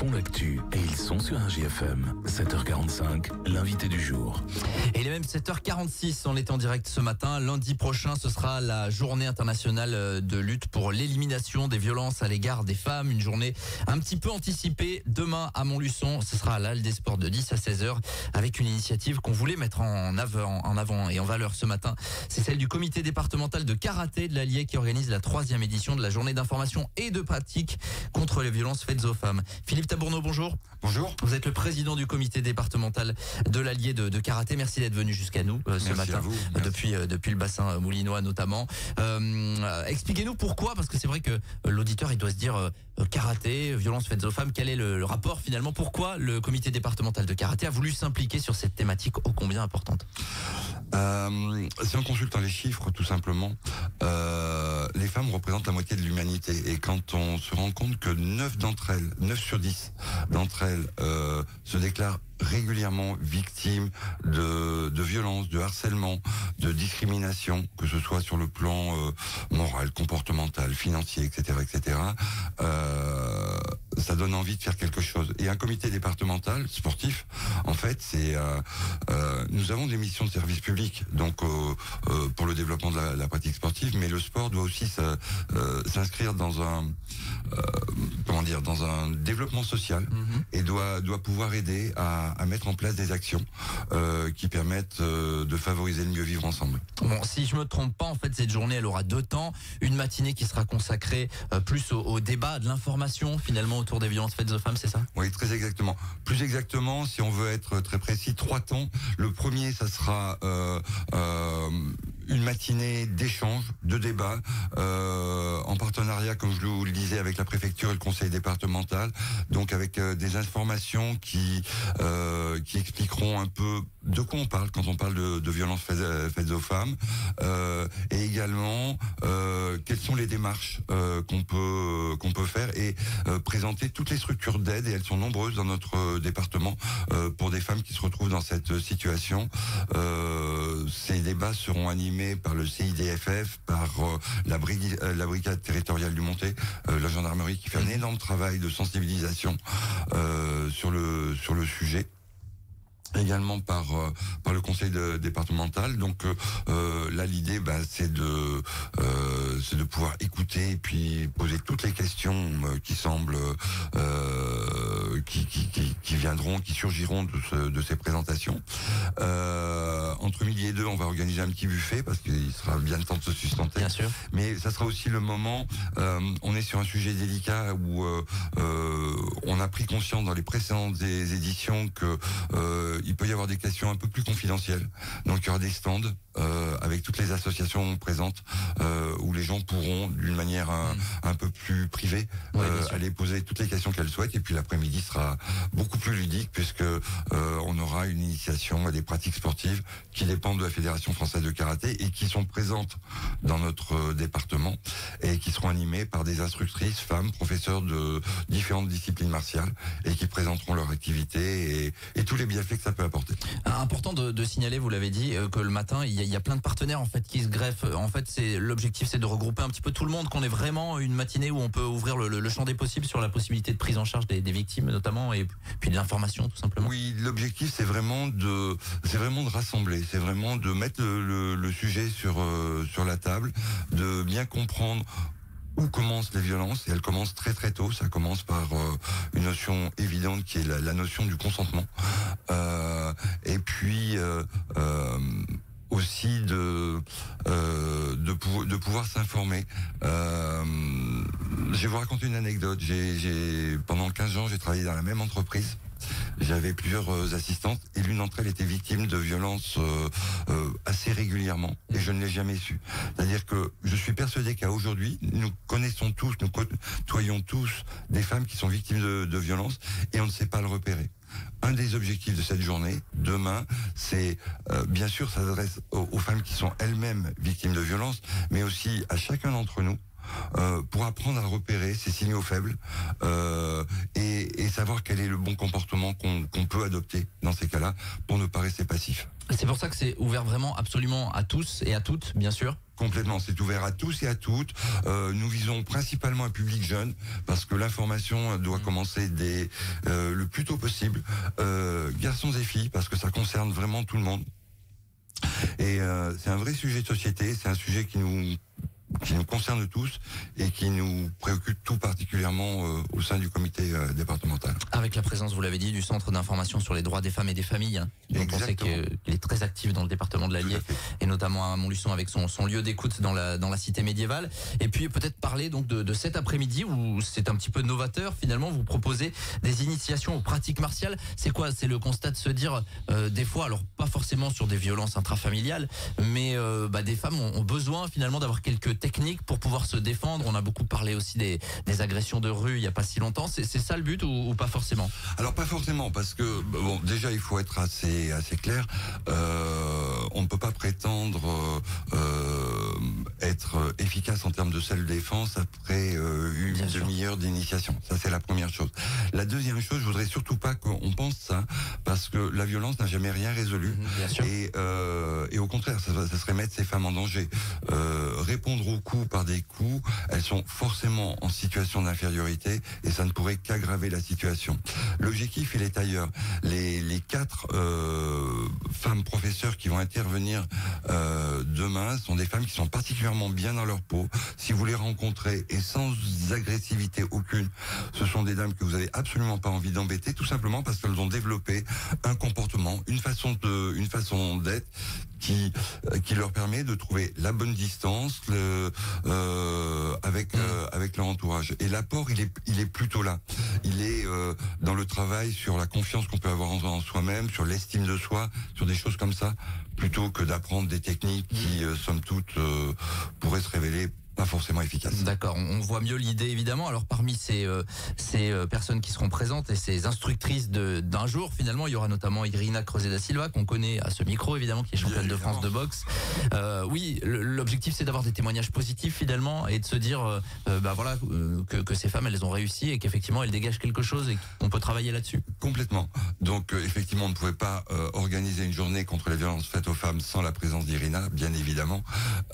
font l'actu et ils sont sur un GFM. 7h45, l'invité du jour. Et il est même 7h46, on est en direct ce matin. Lundi prochain, ce sera la journée internationale de lutte pour l'élimination des violences à l'égard des femmes. Une journée un petit peu anticipée. Demain à Montluçon, ce sera à l'Halle des Sports de 10 à 16h avec une initiative qu'on voulait mettre en avant et en valeur ce matin. C'est celle du comité départemental de karaté de l'Allier qui organise la 3e édition de la journée d'information et de pratique contre les violences faites aux femmes. Philippe Tabourneau, bonjour. Bonjour. Vous êtes le président du comité départemental de l'Allier de karaté. Merci d'être venu jusqu'à nous ce matin, depuis le bassin moulinois notamment. Expliquez-nous pourquoi, parce que c'est vrai que l'auditeur il doit se dire karaté, violences faites aux femmes, quel est le rapport finalement? Pourquoi le comité départemental de karaté a voulu s'impliquer sur cette thématique ô combien importante? Si on consulte les chiffres, tout simplement, les femmes représentent la moitié de l'humanité. Et quand on se rend compte que 9 sur 10 d'entre elles se déclarent régulièrement victimes de violences, de harcèlement, de discrimination, que ce soit sur le plan moral, comportemental, financier, etc., ça donne envie de faire quelque chose. Et un comité départemental sportif, en fait, c'est nous avons des missions de service public, donc pour le développement de la pratique sportive, mais le sport doit aussi s'inscrire dans un dans un développement social et doit pouvoir aider à mettre en place des actions qui permettent de favoriser le mieux vivre ensemble. Bon, si je me trompe pas, en fait, cette journée, elle aura 2 temps. Une matinée qui sera consacrée plus au débat, de l'information, finalement, autour des violences faites aux femmes, c'est ça? Oui, très exactement. Plus exactement, si on veut être très précis, 3 temps. Le premier, ça sera une matinée d'échange, de débat, en partenariat, comme je vous le disais, avec la préfecture et le conseil départemental, donc avec des informations qui expliqueront un peu de quoi on parle quand on parle de violences faites aux femmes, et également quelles sont les démarches qu'on peut faire et présenter toutes les structures d'aide, et elles sont nombreuses dans notre département pour des femmes qui se retrouvent dans cette situation. Ces débats seront animés par le CIDFF, par la brigade territoriale du Montet, la gendarmerie qui fait un énorme travail de sensibilisation sur le sujet. Également par le conseil départemental. Donc là, l'idée, c'est de pouvoir écouter et puis poser toutes les questions qui semblent qui viendront, qui surgiront de ces présentations. Entre midi et 2, on va organiser un petit buffet parce qu'il sera bien le temps de se sustenter. Bien sûr. Mais ça sera aussi le moment. On est sur un sujet délicat où on a pris conscience dans les précédentes éditions que il peut y avoir des questions un peu plus confidentielles. Donc il y aura des stands avec toutes les associations présentes où les gens pourront, d'une manière un peu plus privée, aller poser toutes les questions qu'elles souhaitent. Et puis l'après-midi sera beaucoup plus ludique puisque on aura une initiation à des pratiques sportives qui dépendent de la Fédération française de karaté et qui sont présentes dans notre département et qui seront animées par des instructrices, femmes, professeurs de différentes disciplines martiales et qui présenteront leur activité et tous les bienfaits que ça peut apporter. Important de signaler, vous l'avez dit, que le matin, il y a plein de partenaires en fait qui se greffent. En fait, l'objectif, c'est de regrouper un petit peu tout le monde, qu'on ait vraiment une matinée où on peut ouvrir le champ des possibles sur la possibilité de prise en charge des victimes notamment, et puis de l'information tout simplement. Oui, l'objectif, c'est vraiment de rassembler, c'est vraiment de mettre le sujet sur la table, de bien comprendre où commencent les violences, et elles commencent très très tôt. Ça commence par une notion évidente qui est la notion du consentement, et puis aussi de pouvoir s'informer. Je vais vous raconter une anecdote. Pendant 15 ans, j'ai travaillé dans la même entreprise. J'avais plusieurs assistantes et l'une d'entre elles était victime de violences assez régulièrement et je ne l'ai jamais su. C'est-à-dire que je suis persuadé qu'à aujourd'hui, nous connaissons tous, nous côtoyons tous des femmes qui sont victimes de violences et on ne sait pas le repérer. Un des objectifs de cette journée, demain, c'est bien sûr, ça s'adresse aux femmes qui sont elles-mêmes victimes de violences, mais aussi à chacun d'entre nous, pour apprendre à repérer ces signaux faibles et savoir quel est le bon comportement qu'on peut adopter dans ces cas-là pour ne pas rester passif. C'est pour ça que c'est ouvert vraiment absolument à tous et à toutes, bien sûr. Complètement, c'est ouvert à tous et à toutes. Nous visons principalement un public jeune parce que l'information doit commencer le plus tôt possible. Garçons et filles, parce que ça concerne vraiment tout le monde. Et c'est un vrai sujet de société, c'est un sujet qui nous concerne tous et qui nous préoccupe tout particulièrement au sein du comité départemental. Avec la présence, vous l'avez dit, du Centre d'information sur les droits des femmes et des familles, hein, dont on sait qu'il est très actif dans le département de l'Allier et notamment à Montluçon avec son lieu d'écoute dans la cité médiévale. Et puis peut-être parler donc de cet après-midi où c'est un petit peu novateur. Finalement, vous proposez des initiations aux pratiques martiales. C'est quoi? C'est le constat de se dire des fois, alors pas forcément sur des violences intrafamiliales, mais des femmes ont besoin finalement d'avoir quelques techniques pour pouvoir se défendre. On a beaucoup parlé aussi des agressions de rue il y a pas si longtemps. C'est ça le but ou pas forcément? Alors pas forcément, parce que bon, déjà il faut être assez clair. On ne peut pas prétendre être efficace en termes de self-défense après une demi-heure d'initiation. Ça c'est la première chose. La deuxième chose, je voudrais surtout pas qu'on pense ça, parce que la violence n'a jamais rien résolu. Et au contraire, ça serait mettre ces femmes en danger. Répondre aux coups par des coups, elles sont forcément en situation d'infériorité et ça ne pourrait qu'aggraver la situation. L'objectif, il est ailleurs. Les 4 femmes professeurs qui vont intervenir demain sont des femmes qui sont particulièrement bien dans leur peau. Si vous les rencontrez et sans agressivité aucune, ce sont des dames que vous avez absolument pas envie d'embêter, tout simplement parce qu'elles ont développé un comportement, une façon d'être qui leur permet de trouver la bonne distance avec leur entourage. Et l'apport, il est plutôt là. Il est dans le travail sur la confiance qu'on peut avoir en soi-même, sur l'estime de soi, sur des choses comme ça, plutôt que d'apprendre des techniques qui, somme toute, pourraient se révéler pas forcément efficace. D'accord, on voit mieux l'idée évidemment. Alors parmi ces personnes qui seront présentes et ces instructrices d'un jour, finalement, il y aura notamment Irina Creuset da Silva, qu'on connaît à ce micro évidemment, qui est championne de France de boxe. Oui, l'objectif c'est d'avoir des témoignages positifs finalement et de se dire que ces femmes elles ont réussi et qu'effectivement elles dégagent quelque chose et qu'on peut travailler là-dessus. Complètement. Donc effectivement on ne pouvait pas organiser une journée contre les violences faites aux femmes sans la présence d'Irina, bien évidemment.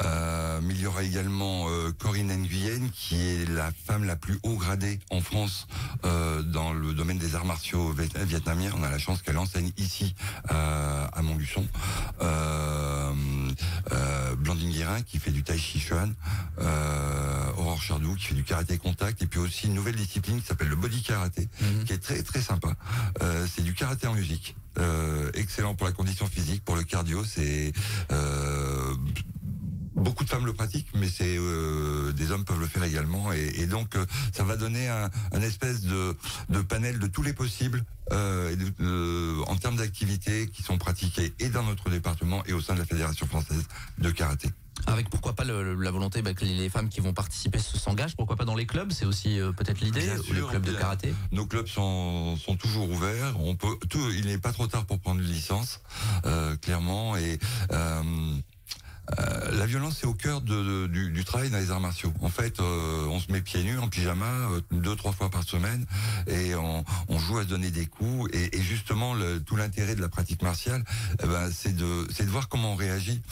Mais il y aura également Corinne Nguyen, qui est la femme la plus haut gradée en France dans le domaine des arts martiaux vietnamiens. On a la chance qu'elle enseigne ici à Montluçon. Blandine Guérin qui fait du tai chi chuan, Aurore Chardou qui fait du karaté contact, et puis aussi une nouvelle discipline qui s'appelle le body karaté, qui est très très sympa. C'est du karaté en musique, excellent pour la condition physique, pour le cardio. C'est beaucoup de femmes le pratiquent, mais des hommes peuvent le faire également, et donc ça va donner un espèce de panel de tous les possibles en termes d'activités qui sont pratiquées et dans notre département et au sein de la Fédération française de karaté. Avec pourquoi pas la volonté que les femmes qui vont participer s'engagent, pourquoi pas dans les clubs, c'est aussi peut-être l'idée, ou les clubs de karaté. Nos clubs sont toujours ouverts, il n'est pas trop tard pour prendre une licence, clairement, et la violence c'est au cœur du travail dans les arts martiaux. En fait, on se met pieds nus en pyjama 2-3 fois par semaine et on joue à se donner des coups, et justement tout l'intérêt de la pratique martiale, c'est de voir comment on réagit.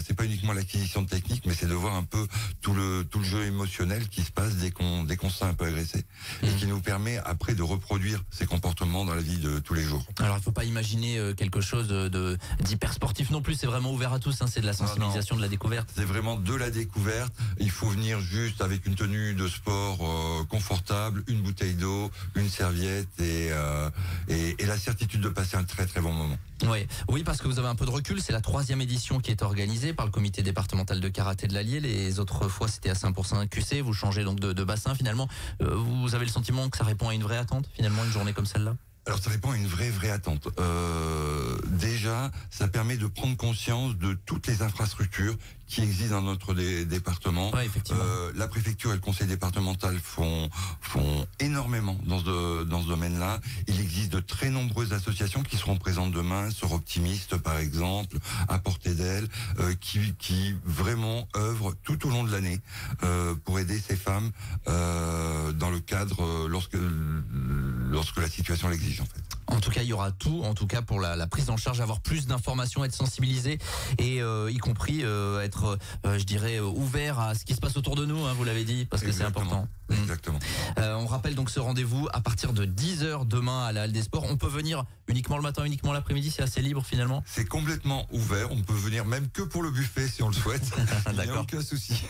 C'est pas uniquement l'acquisition de technique, mais c'est de voir un peu tout le jeu émotionnel qui se passe dès qu'on se sent un peu agressé, et qui nous permet après de reproduire ces comportements dans la vie de tous les jours. Alors il faut pas imaginer quelque chose d'hyper sportif non plus, c'est vraiment ouvert à tous, hein, c'est de la sensibilisation, de la découverte. C'est vraiment de la découverte. Il faut venir juste avec une tenue de sport confortable, une bouteille d'eau, une serviette et la certitude de passer un très très bon moment. Oui, parce que vous avez un peu de recul. C'est la 3e édition qui est organisée par le comité départemental de karaté de l'Allier. Les autres fois, c'était à Saint-Pourçain-QC. Vous changez donc de bassin finalement. Vous avez le sentiment que ça répond à une vraie attente finalement, une journée comme celle-là? Alors ça répond à une vraie attente. Déjà, ça permet de prendre conscience de toutes les infrastructures qui existent dans notre département. La préfecture et le conseil départemental font énormément dans ce domaine-là. Il existe de très nombreuses associations qui seront présentes demain, Sœurs Optimistes par exemple, à Portée d'Aile, qui vraiment œuvrent tout au long de l'année pour aider ces femmes dans le cadre lorsque lorsque la situation l'exige en fait. En tout cas, il y aura tout, en tout cas pour la prise en charge, avoir plus d'informations, être sensibilisé et y compris être, je dirais, ouvert à ce qui se passe autour de nous, hein, vous l'avez dit, parce que c'est important. Exactement. On rappelle donc ce rendez-vous à partir de 10h demain à la Halle des Sports. On peut venir uniquement le matin, uniquement l'après-midi, c'est assez libre finalement. C'est complètement ouvert, on peut venir même que pour le buffet si on le souhaite. Il n'y a aucun souci.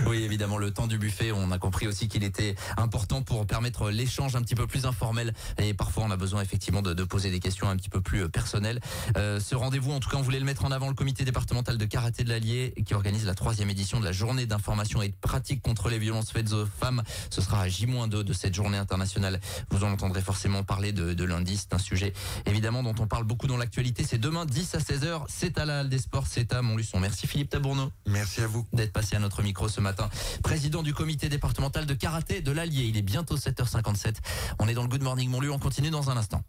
Oui, évidemment, le temps du buffet, on a compris aussi qu'il était important pour permettre l'échange un petit peu plus informel et parfois on a besoin effectivement de poser des questions un petit peu plus personnelles. Ce rendez-vous, en tout cas, on voulait le mettre en avant, le comité départemental de karaté de l'Allier qui organise la 3e édition de la journée d'information et de pratique contre les violences faites aux femmes. Ce sera à J-2 de cette journée internationale. Vous en entendrez forcément parler de lundi. C'est un sujet évidemment dont on parle beaucoup dans l'actualité. C'est demain 10 à 16h. C'est à la Halle des Sports, c'est à Montluçon. Merci Philippe Tabourneau. Merci à vous d'être passé à notre micro ce matin. Président du comité départemental de karaté de l'Allier. Il est bientôt 7h57. On est dans le Good Morning Montluçon. On continue dans un instant.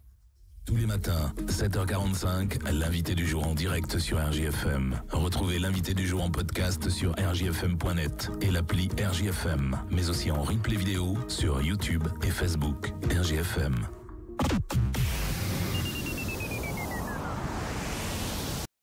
Tous les matins, 7h45, l'invité du jour en direct sur RJFM. Retrouvez l'invité du jour en podcast sur rjfm.net et l'appli RJFM, mais aussi en replay vidéo sur YouTube et Facebook. RJFM.